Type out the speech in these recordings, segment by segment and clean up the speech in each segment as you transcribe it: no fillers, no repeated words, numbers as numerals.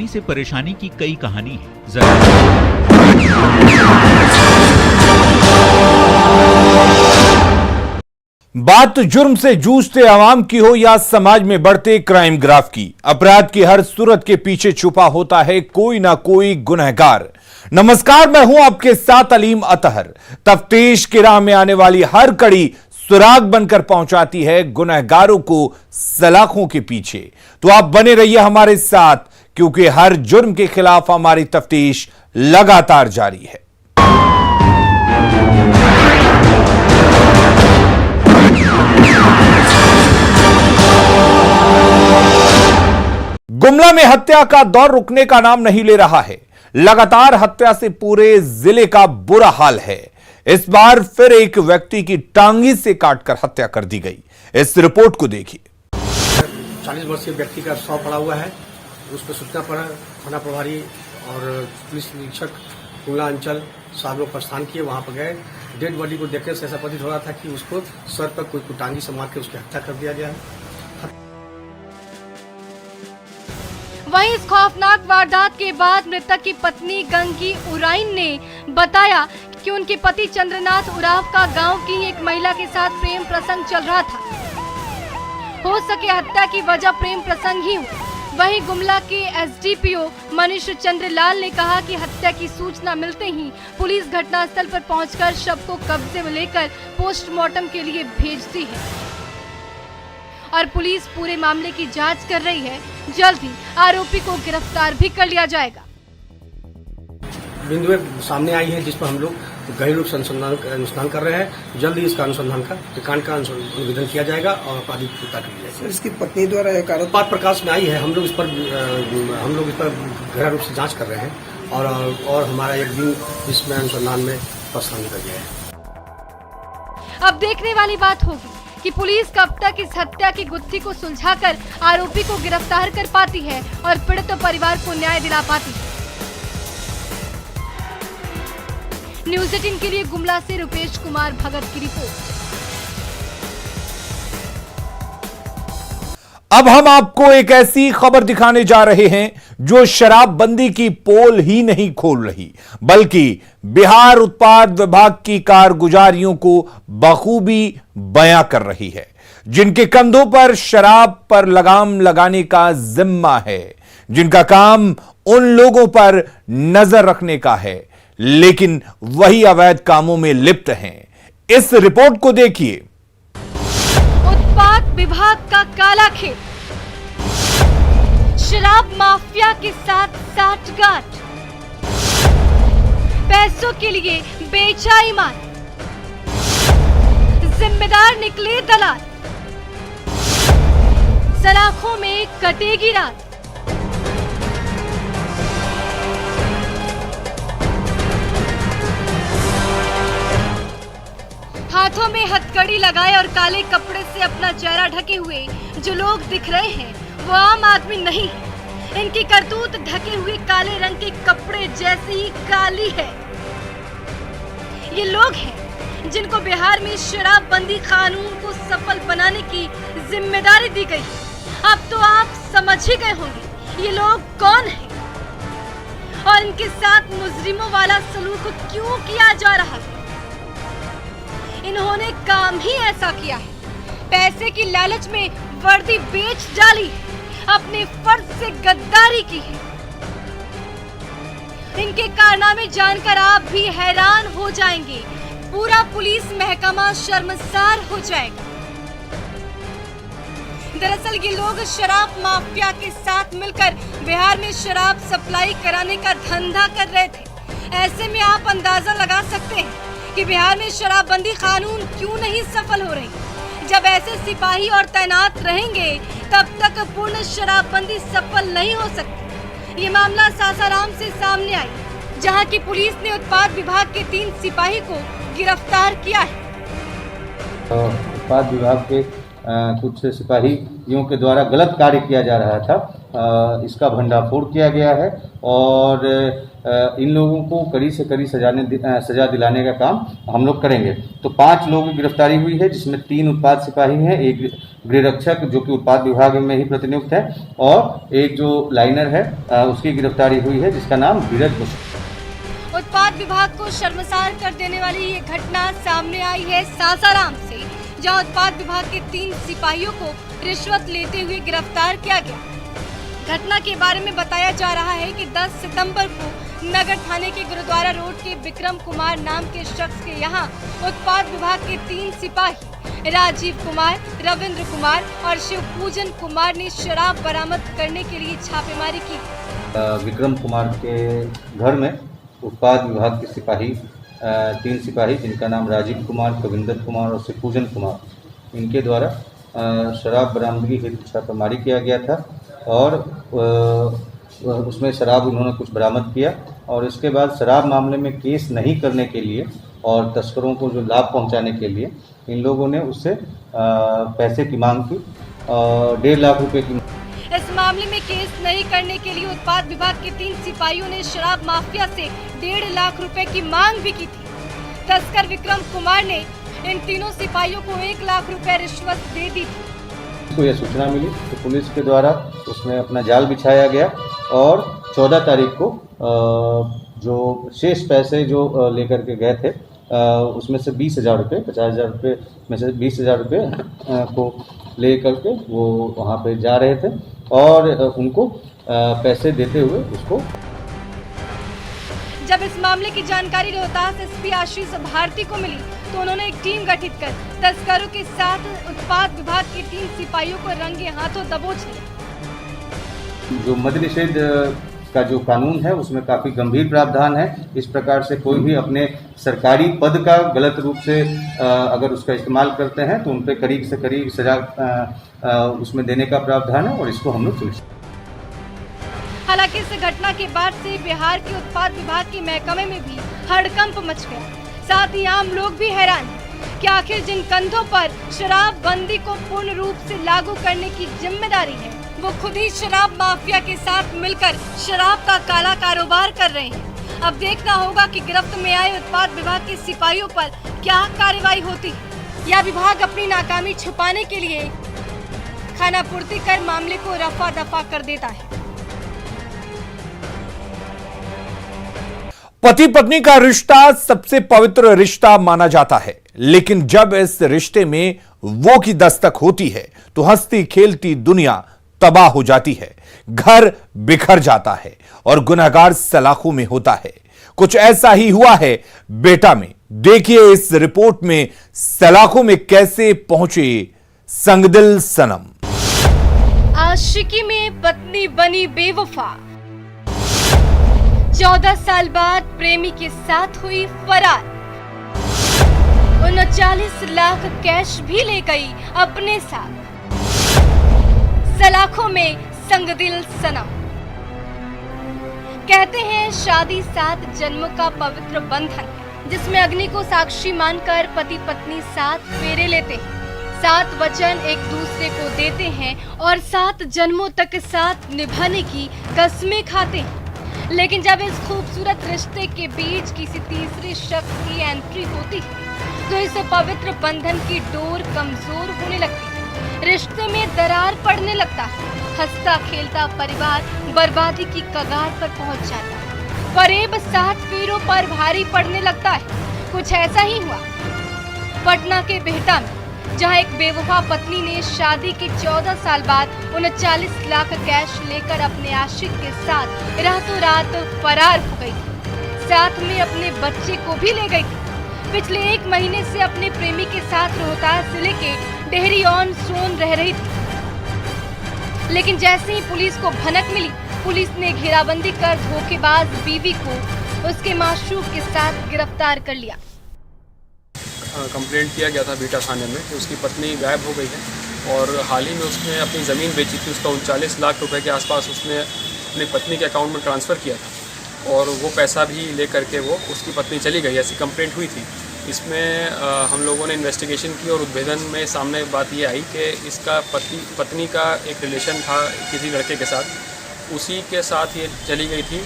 परेशानी से परेशानी की कई कहानी है। जरा बात जुर्म से जूझते आवाम की हो या समाज में बढ़ते क्राइम ग्राफ की, अपराध की हर सूरत के पीछे छुपा होता है कोई ना कोई गुनहगार। नमस्कार, मैं हूं आपके साथ अलीम अतहर। तफ्तीश की राह में आने वाली हर कड़ी सुराग बनकर पहुंचाती है गुनहगारों को सलाखों के पीछे। तो आप बने रहिए हमारे साथ, क्योंकि हर जुर्म के खिलाफ हमारी तफ्तीश लगातार जारी है। गुमला में हत्या का दौर रुकने का नाम नहीं ले रहा है। लगातार हत्या से पूरे जिले का बुरा हाल है। इस बार फिर एक व्यक्ति की टांगी से काटकर हत्या कर दी गई। इस रिपोर्ट को देखिए। 40 वर्षीय व्यक्ति का शव पड़ा हुआ है। उस पर सूचना पर थाना प्रभारी और पुलिस निरीक्षक गुमला अंचल साहब लोग प्रस्थान किए। वहां पर गए। डेड बॉडी को देखने से ऐसा प्रतीत हो रहा था कि उसको सर पर कोई टांगी से मार के उसकी हत्या कर दिया गया है। वहीं इस खौफनाक वारदात के बाद मृतक की पत्नी गंगी उराइन ने बताया कि उनके पति चंद्रनाथ उराव का गांव की एक महिला के साथ प्रेम प्रसंग चल रहा था। हो सके हत्या की वजह प्रेम प्रसंग ही हो। वहीं गुमला के एसडीपीओ मनीष चंद्र लाल ने कहा कि हत्या की सूचना मिलते ही पुलिस घटनास्थल पर पहुंचकर शव को कब्जे में लेकर पोस्टमार्टम के लिए भेजती है और पुलिस पूरे मामले की जांच कर रही है। जल्द ही आरोपी को गिरफ्तार भी कर लिया जाएगा। बिंदुएं सामने आई है जिस पर हम लोग गहन रूप से अनुसंधान कर रहे हैं। जल्द ही इसका अनुसंधान का कांड का अनुवेदन किया जाएगा और अपराधी को गिरफ्तार किया जाएगा। इसकी पत्नी द्वारा एक आरोप बात प्रकाश में आई है। हम लोग इस पर गहन रूप से जांच कर रहे हैं और हमारा एक दिन इसमें अनुसंधान में प्रस्थान कर गया है। अब देखने वाली बात होगी कि पुलिस कब तक इस हत्या की गुत्थी को सुलझाकर आरोपी को गिरफ्तार कर पाती है और पीड़ित परिवार को न्याय दिला पाती है। न्यूज़ 18 के लिए गुमला से रुपेश कुमार भगत की रिपोर्ट। अब हम आपको एक ऐसी खबर दिखाने जा रहे हैं जो शराबबंदी की पोल ही नहीं खोल रही, बल्कि बिहार उत्पाद विभाग की कारगुजारियों को बखूबी बयां कर रही है, जिनके कंधों पर शराब पर लगाम लगाने का जिम्मा है, जिनका काम उन लोगों पर नजर रखने का है, लेकिन वही अवैध कामों में लिप्त हैं। इस रिपोर्ट को देखिए। उत्पाद विभाग का काला खेल, शराब माफिया के साथ साठगांठ, पैसों के लिए बेचा ईमान, जिम्मेदार निकले दलाल, सलाखों में कटेगी रात। हाथों में हथकड़ी लगाए और काले कपड़े से अपना चेहरा ढके हुए जो लोग दिख रहे हैं वो आम आदमी नहीं है। इनकी करतूत ढके हुए काले रंग के कपड़े जैसे ही काली है। ये लोग हैं जिनको बिहार में शराबबंदी कानून को सफल बनाने की जिम्मेदारी दी गई है। अब तो आप समझ ही गए होंगे ये लोग कौन हैं और इनके साथ मुजरिमों वाला सलूक क्यों किया जा रहा है। इन्होंने काम ही ऐसा किया है। पैसे की लालच में वर्दी बेच डाली, अपने फर्ज से गद्दारी की है। इनके कारनामे जानकर आप भी हैरान हो जाएंगे। पूरा पुलिस महकमा शर्मसार हो जाएगा। दरअसल ये लोग शराब माफिया के साथ मिलकर बिहार में शराब सप्लाई कराने का धंधा कर रहे थे। ऐसे में आप अंदाजा लगा सकते हैं कि बिहार में शराबबंदी कानून क्यों नहीं सफल हो रही। जब ऐसे सिपाही और तैनात रहेंगे तब तक पूर्ण शराबबंदी सफल नहीं हो सकती। ये मामला सासाराम से सामने आई, जहां की पुलिस ने उत्पाद विभाग के 3 सिपाही को गिरफ्तार किया है। उत्पाद विभाग के कुछ सिपाहियों के द्वारा गलत कार्य किया जा रहा था, इसका भंडाफोड़ किया गया है और इन लोगों को कड़ी से कड़ी सजा दिलाने का काम हम लोग करेंगे। तो 5 लोगों की गिरफ्तारी हुई है, जिसमें 3 उत्पाद सिपाही हैं, गृहरक्षक जो कि उत्पाद विभाग में ही प्रतिनियुक्त है, और एक जो लाइनर है उसकी गिरफ्तारी हुई है जिसका नाम धीरज मुश्किल। उत्पाद विभाग को शर्मसार कर देने वाली ये घटना सामने आई है सासाराम से, जहां उत्पाद विभाग के 3 सिपाहियों को रिश्वत लेते हुए गिरफ्तार किया गया। घटना के बारे में बताया जा रहा है कि 10 सितंबर को नगर थाने के गुरुद्वारा रोड के विक्रम कुमार नाम के शख्स के यहाँ उत्पाद विभाग के 3 सिपाही राजीव कुमार, रविंद्र कुमार और शिवपूजन कुमार ने शराब बरामद करने के लिए छापेमारी की। विक्रम कुमार के घर में उत्पाद विभाग के सिपाही 3 सिपाही जिनका नाम राजीव कुमार, कविंदर कुमार और शिवपूजन कुमार, इनके द्वारा शराब बरामदगी हेतु छापेमारी किया गया था और उसमें शराब उन्होंने कुछ बरामद किया और इसके बाद शराब मामले में केस नहीं करने के लिए और तस्करों को जो लाभ पहुंचाने के लिए इन लोगों ने उससे पैसे की मांग की और 1.5 लाख रुपए की। इस मामले में केस नहीं करने के लिए उत्पाद विभाग के 3 सिपाहियों ने शराब माफिया से 1.5 लाख रुपए की मांग भी की थी। तस्कर विक्रम कुमार ने इन तीनों सिपाहियों को 1 लाख रुपए रिश्वत दे दी थी। को यह सूचना मिली तो पुलिस के द्वारा उसमें अपना जाल बिछाया गया और 14 तारीख को जो शेष पैसे जो लेकर के गए थे उसमें से 20,000 रुपये, 50,000 रुपये में से 20,000 रुपये को ले करके वो वहाँ पे जा रहे थे और उनको पैसे देते हुए उसको। जब इस मामले की जानकारी रोहतास एसपी आशीष भारती को मिली तो उन्होंने एक टीम गठित कर तस्करों के साथ उत्पाद विभाग के 3 सिपाहियों को रंगे हाथों दबोच लिया। जो मद्य निषेध का जो कानून है उसमें काफ़ी गंभीर प्रावधान है। इस प्रकार से कोई भी अपने सरकारी पद का गलत रूप से अगर उसका इस्तेमाल करते हैं तो उन पर करीब से करीब सजा उसमें देने का प्रावधान है और इसको हम लोग सुनिश्चित। हालांकि इस घटना के बाद से बिहार के उत्पाद विभाग के महकमे में भी हड़कंप मच गया। साथ ही आम लोग भी हैरान हैं कि आखिर जिन कंधों पर शराब बंदी को पूर्ण रूप से लागू करने की जिम्मेदारी है वो खुद ही शराब माफिया के साथ मिलकर शराब का काला कारोबार कर रहे हैं। अब देखना होगा कि गिरफ्त में आए उत्पाद विभाग के सिपाहियों पर क्या कार्रवाई होती है या विभाग अपनी नाकामी छुपाने के लिए खानापूर्ति कर मामले को रफा दफा कर देता है। पति पत्नी का रिश्ता सबसे पवित्र रिश्ता माना जाता है, लेकिन जब इस रिश्ते में वो की दस्तक होती है तो हंसती खेलती दुनिया तबाह हो जाती है, घर बिखर जाता है और गुनहगार सलाखों में होता है। कुछ ऐसा ही हुआ है बेटा में। देखिए इस रिपोर्ट में सलाखों में कैसे पहुंचे संगदिल सनम। आशिकी में पत्नी बनी बेवफा, 14 साल बाद प्रेमी के साथ हुई फरार, 39 लाख कैश भी ले गई अपने साथ, सलाखों में संगदिल सनम। कहते हैं शादी 7 जन्मों का पवित्र बंधन है, जिसमें अग्नि को साक्षी मानकर पति पत्नी 7 फेरे लेते हैं, 7 वचन एक दूसरे को देते हैं और 7 जन्मों तक साथ निभाने की कस्में खाते हैं। लेकिन जब इस खूबसूरत रिश्ते के बीच किसी तीसरे शख्स की एंट्री होती है तो इस पवित्र बंधन की डोर कमजोर होने लगती है, रिश्ते में दरार पड़ने लगता है, हंसता खेलता परिवार बर्बादी की कगार पर पहुंच जाता है, फरेब 7 फेरों पर भारी पड़ने लगता है। कुछ ऐसा ही हुआ पटना के बिहटा में, जहां एक बेवफा पत्नी ने शादी के 14 साल बाद 39 लाख कैश लेकर अपने आशिक के साथ रातों रात फरार हो गई थी, साथ में अपने बच्चे को भी ले गई थी। पिछले 1 महीने से अपने प्रेमी के साथ रोहतास जिले के डेहरी ऑन सोन रह रही थी, लेकिन जैसे ही पुलिस को भनक मिली, पुलिस ने घेराबंदी कर धोखेबाज बीवी को उसके माशूक के साथ गिरफ्तार कर लिया। कंप्लेंट किया गया था बीटा थाने में कि उसकी पत्नी गायब हो गई है और हाल ही में उसने अपनी ज़मीन बेची थी, उसका 39 लाख रुपए के आसपास उसने अपनी पत्नी के अकाउंट में ट्रांसफ़र किया था और वो पैसा भी ले करके वो उसकी पत्नी चली गई, ऐसी कंप्लेंट हुई थी। इसमें हम लोगों ने इन्वेस्टिगेशन की और उद्भेदन में सामने बात ये आई कि इसका पत्नी का एक रिलेशन था किसी लड़के के साथ, उसी के साथ ये चली गई थी।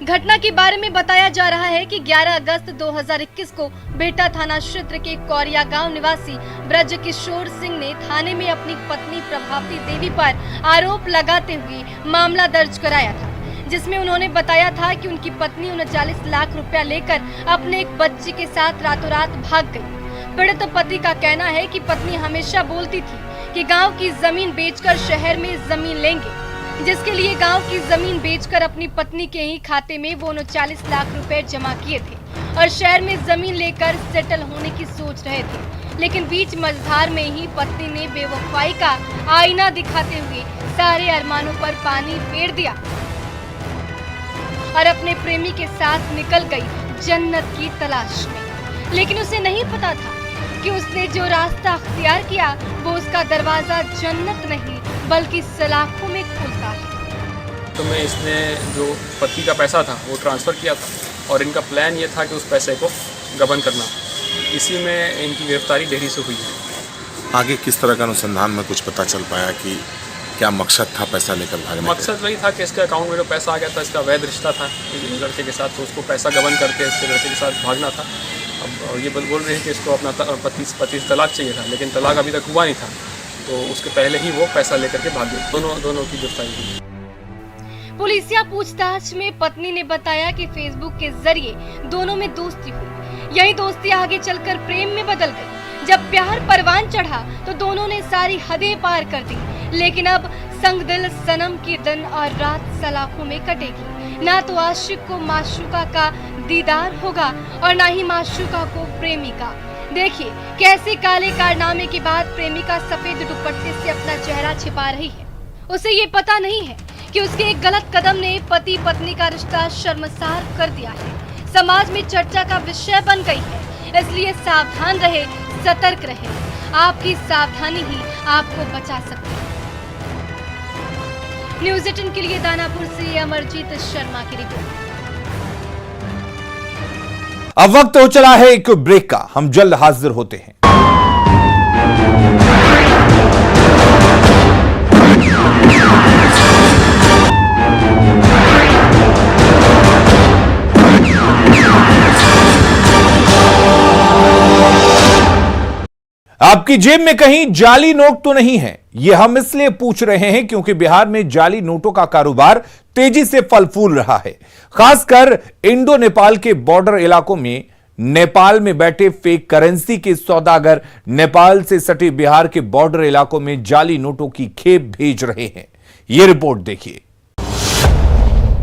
घटना के बारे में बताया जा रहा है कि 11 अगस्त 2021 को बेहटा थाना क्षेत्र के कौरिया गांव निवासी ब्रज किशोर सिंह ने थाने में अपनी पत्नी प्रभावती देवी पर आरोप लगाते हुए मामला दर्ज कराया था, जिसमें उन्होंने बताया था कि उनकी पत्नी 39 लाख रुपया लेकर अपने एक बच्ची के साथ रातों रात भाग गई। पीड़ित पति का कहना है कि पत्नी हमेशा बोलती थी कि गांव की जमीन बेचकर शहर में जमीन लेंगे, जिसके लिए गांव की जमीन बेचकर अपनी पत्नी के ही खाते में वो 39 लाख रुपए जमा किए थे और शहर में जमीन लेकर सेटल होने की सोच रहे थे। लेकिन बीच मझधार में ही पत्नी ने बेवफाई का आईना दिखाते हुए सारे अरमानों पर पानी फेर दिया और अपने प्रेमी के साथ निकल गई जन्नत की तलाश में। लेकिन उसे नहीं पता था कि उसने जो रास्ता अख्तियार किया वो उसका दरवाजा जन्नत नहीं बल्कि सलाखों में खुलता है। तो मैं इसने जो पति का पैसा था वो ट्रांसफ़र किया था और इनका प्लान ये था कि उस पैसे को गबन करना। इसी में इनकी गिरफ्तारी देरी से हुई है। आगे किस तरह का अनुसंधान में कुछ पता चल पाया कि क्या मकसद था पैसा लेकर भागने का? मकसद वही था कि इसके अकाउंट में जो पैसा आ गया था, इसका वैध रिश्ता था लड़के के साथ, तो उसको पैसा गबन करके इसके लड़के के साथ भागना था। अब ये बोल रहे हैं कि इसको अपना पति से तलाक चाहिए था, लेकिन तलाक अभी तक हुआ नहीं था, तो उसके पहले ही वो पैसा लेकर के भाग गए। दोनों की गिरफ्तारी हुई। पुलिसिया पूछताछ में पत्नी ने बताया कि फेसबुक के जरिए दोनों में दोस्ती हुई। यही दोस्ती आगे चलकर प्रेम में बदल गई। जब प्यार परवान चढ़ा तो दोनों ने सारी हदें पार कर दी। लेकिन अब संग दिल सनम की दिन और रात सलाखों में कटेगी। ना तो आशिक को माशूका का दीदार होगा और ना ही माशूका को प्रेमिका। देखिए कैसे काले कारनामे के बाद प्रेमिका सफेद दुपट्टे से अपना चेहरा छिपा रही है। उसे ये पता नहीं है कि उसके एक गलत कदम ने पति पत्नी का रिश्ता शर्मसार कर दिया है। समाज में चर्चा का विषय बन गई है, इसलिए सावधान रहे, सतर्क रहे। आपकी सावधानी ही आपको बचा सकती है। न्यूज़ 18 के लिए दानापुर से अमरजीत शर्मा की रिपोर्ट। अब वक्त हो चला है एक ब्रेक का, हम जल्द हाजिर होते हैं। आपकी जेब में कहीं जाली नोट तो नहीं है? ये हम इसलिए पूछ रहे हैं क्योंकि बिहार में जाली नोटों का कारोबार तेजी से फल फूल रहा है। खासकर इंडो नेपाल के बॉर्डर इलाकों में नेपाल में बैठे फेक करेंसी के सौदागर नेपाल से सटे बिहार के बॉर्डर इलाकों में जाली नोटों की खेप भेज रहे हैं। यह रिपोर्ट देखिए।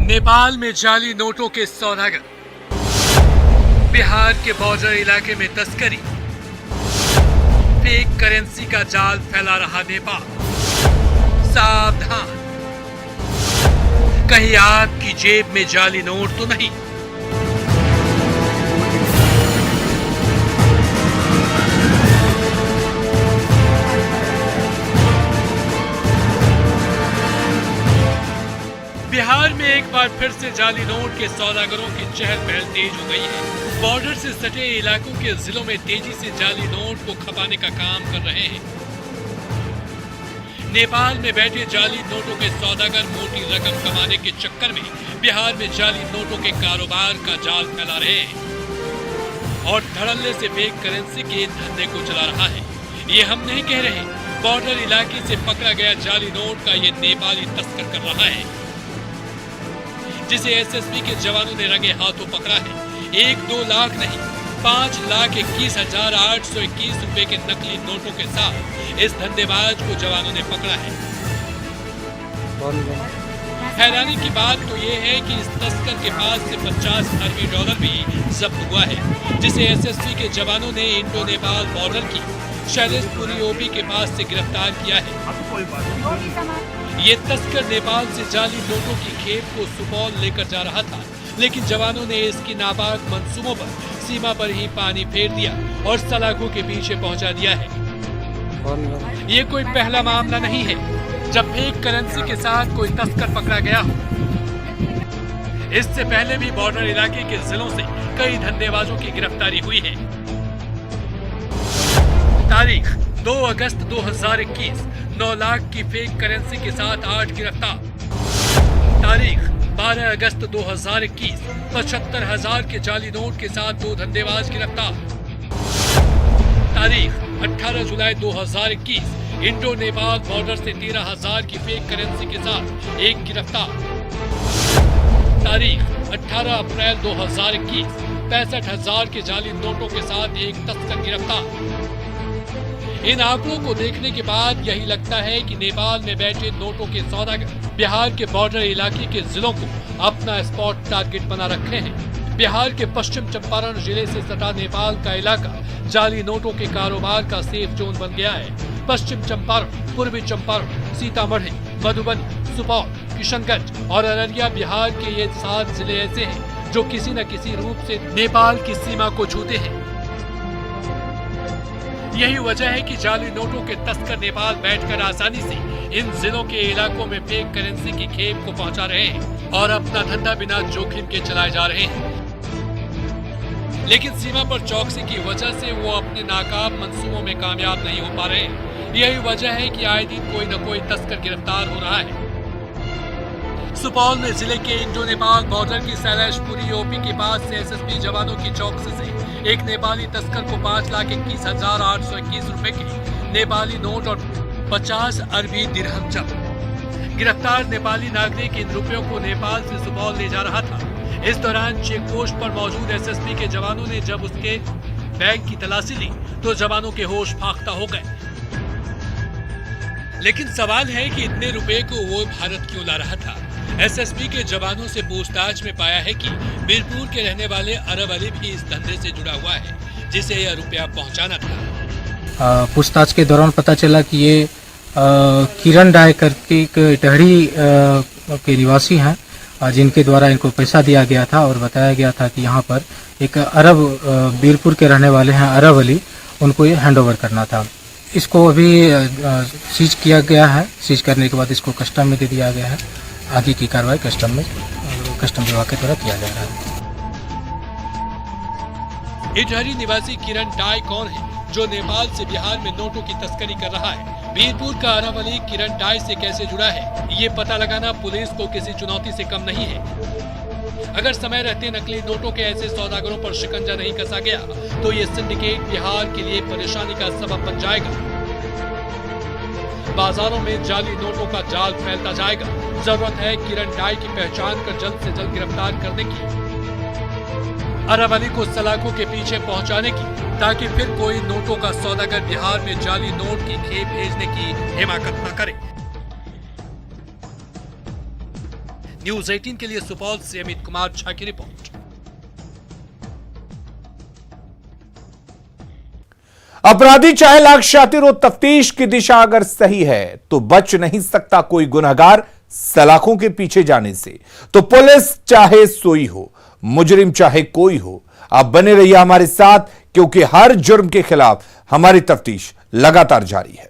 नेपाल में जाली नोटों के सौदागर, बिहार के बॉर्डर इलाके में तस्करी, फेक करेंसी का जाल फैला रहा नेपाल। सावधान, कहीं आपकी जेब में जाली नोट तो नहीं। बिहार में एक बार फिर से जाली नोट के सौदागरों की चहल पहल तेज हो गई है। बॉर्डर से सटे इलाकों के जिलों में तेजी से जाली नोट को खपाने का काम कर रहे हैं। नेपाल में बैठे जाली नोटों के सौदागर मोटी रकम कमाने के चक्कर में बिहार में जाली नोटों के कारोबार का जाल फैला रहे हैं और धड़ल्ले से फेक करेंसी के धंधे को चला रहा है। ये हम नहीं कह रहे, बॉर्डर इलाके से पकड़ा गया जाली नोट का ये नेपाली तस्कर कर रहा है, जिसे एसएसबी के जवानों ने रंगे हाथों पकड़ा है। 1-2 लाख नहीं, 5,21,821 रुपए के नकली नोटों के साथ इस धंधेबाज को जवानों ने पकड़ा है। हैरानी की बात तो ये है कि इस तस्कर के पास से 50 अरबी डॉलर भी जब्त हुआ है, जिसे एसएसबी के जवानों ने इंडो नेपाल बॉर्डर की शैलेशपुरी ओपी के पास से गिरफ्तार किया है। ये तस्कर नेपाल से जाली नोटों की खेप को सुपौल लेकर जा रहा था, लेकिन जवानों ने इसकी नापाक मंसूबों पर सीमा पर ही पानी फेर दिया और सलाखों के पीछे पहुंचा दिया है। ये कोई पहला मामला नहीं है जब फेक करेंसी के साथ कोई तस्कर पकड़ा गया हो। इससे पहले भी बॉर्डर इलाके के जिलों से कई धंधेबाजों की गिरफ्तारी हुई है। तारीख 2 अगस्त 2021, 9 लाख की फेक करेंसी के साथ 8 गिरफ्तार। तारीख 12 अगस्त 2021 75,000 के जाली नोट के साथ 2 धंधेबाज गिरफ्तार। तारीख 18 जुलाई 2021 इंडो नेपाल बॉर्डर से 13,000 की फेक करेंसी के साथ एक गिरफ्तार। तारीख 18 अप्रैल 2021 65,000 के जाली नोटों के साथ एक तस्कर गिरफ्तार। इन आंकड़ों को देखने के बाद यही लगता है कि नेपाल में बैठे नोटों के सौदागर बिहार के बॉर्डर इलाके के जिलों को अपना स्पॉट टारगेट बना रखे हैं। बिहार के पश्चिम चंपारण जिले से सटा नेपाल का इलाका जाली नोटों के कारोबार का सेफ जोन बन गया है। पश्चिम चंपारण, पूर्वी चंपारण, सीतामढ़ी, मधुबनी, सुपौल, किशनगंज और अररिया बिहार के ये 7 जिले ऐसे हैं जो किसी न किसी रूप से नेपाल की सीमा को छूते हैं। यही वजह है कि जाली नोटों के तस्कर नेपाल बैठकर आसानी से इन जिलों के इलाकों में फेक करेंसी की खेप को पहुंचा रहे हैं और अपना धंधा बिना जोखिम के चलाए जा रहे हैं। लेकिन सीमा पर चौकसी की वजह से वो अपने नाकाब मंसूबों में कामयाब नहीं हो पा रहे हैं। यही वजह है कि आए दिन कोई न कोई तस्कर गिरफ्तार हो रहा है। सुपौल में जिले के इंडो नेपाल बॉर्डर की सैलैशपुरी ओपी के पास से एसएसबी जवानों की चौकसी से एक नेपाली तस्कर को 5,21,821 रुपए के नेपाली नोट और 50 अरबी दिरहम जब्त। गिरफ्तार नेपाली नागरिक इन रुपयों को नेपाल से सुपौल ले जा रहा था। इस दौरान चेक पोस्ट पर मौजूद एसएसबी के जवानों ने जब उसके बैग की तलाशी ली तो जवानों के होश फाख्ता हो गए। लेकिन सवाल है कि इतने रुपए को वो भारत क्यों ला रहा था। एसएसबी के जवानों से पूछताछ में पाया है कि बीरपुर के रहने वाले अरब अली भी इस धंधे से जुड़ा हुआ है, जिसे यह रुपया पहुंचाना था। पूछताछ के दौरान पता चला कि ये किरण डाय करके एक इटहरी के निवासी हैं, जिनके द्वारा इनको पैसा दिया गया था और बताया गया था कि यहाँ पर एक अरब बीरपुर के रहने वाले हैं अरब अली, उनको ये हैंडओवर करना था। इसको अभी सीज किया गया है। सीज करने के बाद इसको कस्टम में दे दिया गया है। आगे की कार्रवाई कस्टम विभाग के द्वारा किया जा रहा है। इटहरी निवासी किरण डाय कौन है जो नेपाल से बिहार में नोटों की तस्करी कर रहा है? बीरपुर का अरब अली किरण डाय से कैसे जुड़ा है, ये पता लगाना पुलिस को किसी चुनौती से कम नहीं है। अगर समय रहते नकली नोटों के ऐसे सौदागरों पर शिकंजा नहीं कसा गया तो ये सिंडिकेट बिहार के लिए परेशानी का सबब बन जाएगा। बाजारों में जाली नोटों का जाल फैलता जाएगा। जरूरत है किरण डाय की पहचान कर जल्द से जल्द गिरफ्तार करने की, अरब अली को सलाखों के पीछे पहुंचाने की, ताकि फिर कोई नोटों का सौदागर बिहार में जाली नोट की खेप भेजने की हिमाकत न करे। न्यूज़ 18 के लिए सुपौल से अमित कुमार झा की रिपोर्ट। अपराधी चाहे लाख शातिर हो, तफ्तीश की दिशा अगर सही है तो बच नहीं सकता कोई गुनहगार सलाखों के पीछे जाने से। तो पुलिस चाहे सोई हो, मुजरिम चाहे कोई हो, आप बने रहिए हमारे साथ, क्योंकि हर जुर्म के खिलाफ हमारी तफ्तीश लगातार जारी है।